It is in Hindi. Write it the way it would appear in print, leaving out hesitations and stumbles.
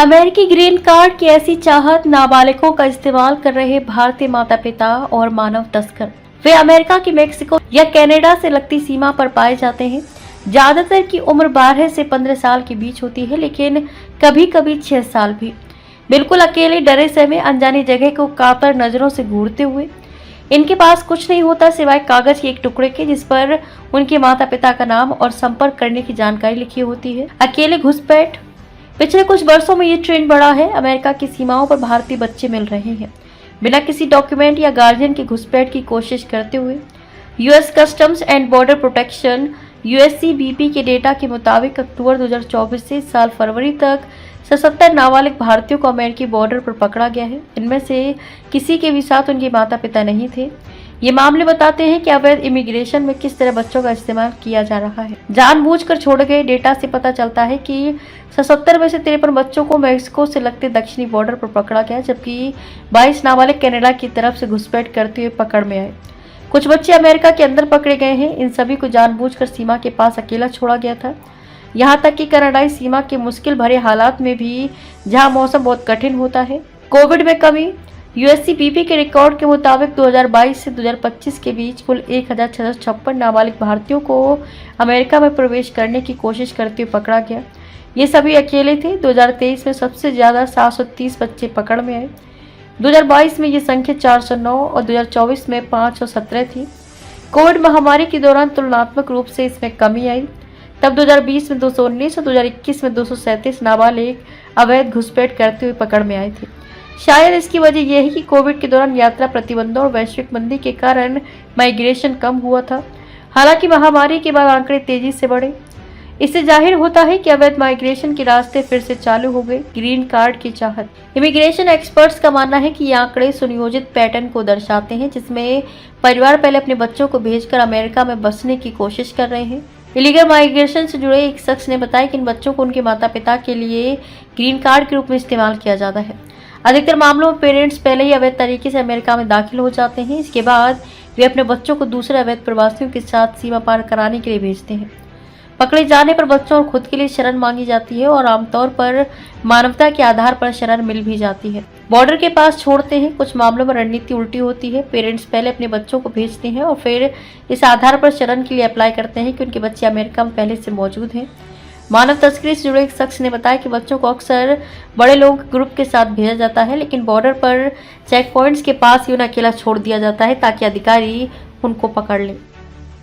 अमेरिकी ग्रीन कार्ड की ऐसी चाहत नाबालिगों का इस्तेमाल कर रहे भारतीय माता पिता और मानव तस्कर वे अमेरिका की मेक्सिको या कनाडा से लगती सीमा पर पाए जाते हैं। ज्यादातर की उम्र 12 से 15 साल के बीच होती है, लेकिन कभी कभी 6 साल भी। बिल्कुल अकेले डरे समय अनजानी जगह को कातर नजरों से घूरते हुए। इनके पास कुछ नहीं होता सिवाय कागज के एक टुकड़े के, जिस पर उनके माता पिता का नाम और संपर्क करने की जानकारी लिखी होती है। अकेले घुसपैठ। पिछले कुछ वर्षों में ये ट्रेंड बढ़ा है। अमेरिका की सीमाओं पर भारतीय बच्चे मिल रहे हैं बिना किसी डॉक्यूमेंट या गार्जियन की घुसपैठ की कोशिश करते हुए। US customs and border protection USCBP के डेटा के मुताबिक अक्टूबर 2024 से इस साल फरवरी तक 77 नाबालिग भारतीयों को अमेरिकी बॉर्डर पर पकड़ा गया है। इनमें से किसी के भी साथ उनके माता पिता नहीं थे। ये मामले बताते हैं कि अवैध इमिग्रेशन में किस तरह बच्चों का इस्तेमाल किया जा रहा है। जानबूझकर छोड़े गए डेटा से पता चलता है कि 77 में से 53 बच्चों को मेक्सिको से लगते दक्षिणी बॉर्डर पर पकड़ा गया, जबकि 22 नाबालिग कनाडा की तरफ से घुसपैठ करते हुए पकड़ में आए। कुछ बच्चे अमेरिका के अंदर पकड़े गए हैं। इन सभी को जानबूझकर सीमा के पास अकेला छोड़ा गया था। यहाँ तक कि कनाडाई सीमा के मुश्किल भरे हालात में भी, जहाँ मौसम बहुत कठिन होता है। कोविड में कमी। यूएससीबीपी के रिकॉर्ड के मुताबिक 2022 से 2025 के बीच कुल 1656 नाबालिग भारतीयों को अमेरिका में प्रवेश करने की कोशिश करते हुए पकड़ा गया। ये सभी अकेले थे। 2023 में सबसे ज्यादा 730 बच्चे पकड़ में आए। 2022 में ये संख्या 409 और 2024 में 517 थी। कोविड महामारी के दौरान तुलनात्मक रूप से इसमें कमी आई। तब 2020 में 219 और 2021 में 237 नाबालिग अवैध घुसपैठ करते हुए पकड़ में आए थे। शायद इसकी वजह यह है कि कोविड के दौरान यात्रा प्रतिबंधों और वैश्विक मंदी के कारण माइग्रेशन कम हुआ था। हालांकि महामारी के बाद आंकड़े तेजी से बढ़े। इससे जाहिर होता है कि अवैध माइग्रेशन के रास्ते फिर से चालू हो गए। ग्रीन कार्ड की चाहत। इमिग्रेशन एक्सपर्ट्स का मानना है कि ये आंकड़े सुनियोजित पैटर्न को दर्शाते हैं, जिसमें परिवार पहले अपने बच्चों को भेजकर अमेरिका में बसने की कोशिश कर रहे हैं। इलीगल माइग्रेशन से जुड़े एक शख्स ने बताया कि इन बच्चों को उनके माता पिता के लिए ग्रीन कार्ड के रूप में इस्तेमाल किया जाता है। अधिकतर मामलों में पेरेंट्स पहले ही अवैध तरीके से अमेरिका में दाखिल हो जाते हैं। इसके बाद वे अपने बच्चों को दूसरे अवैध प्रवासियों के साथ सीमा पार कराने के लिए भेजते हैं। पकड़े जाने पर बच्चों और खुद के लिए शरण मांगी जाती है और आमतौर पर मानवता के आधार पर शरण मिल भी जाती है। बॉर्डर के पास छोड़ते हैं। कुछ मामलों में रणनीति उल्टी होती है। पेरेंट्स पहले अपने बच्चों को भेजते हैं और फिर इस आधार पर शरण के लिए अप्लाई करते हैं कि उनके बच्चे अमेरिका में पहले से मौजूद हैं। मानव तस्करी से जुड़े एक शख्स ने बताया कि बच्चों को अक्सर बड़े लोगों के ग्रुप के साथ भेजा जाता है, लेकिन बॉर्डर पर चेक पॉइंट्स के पास ही उन्हें अकेला छोड़ दिया जाता है ताकि अधिकारी उनको पकड़ लें।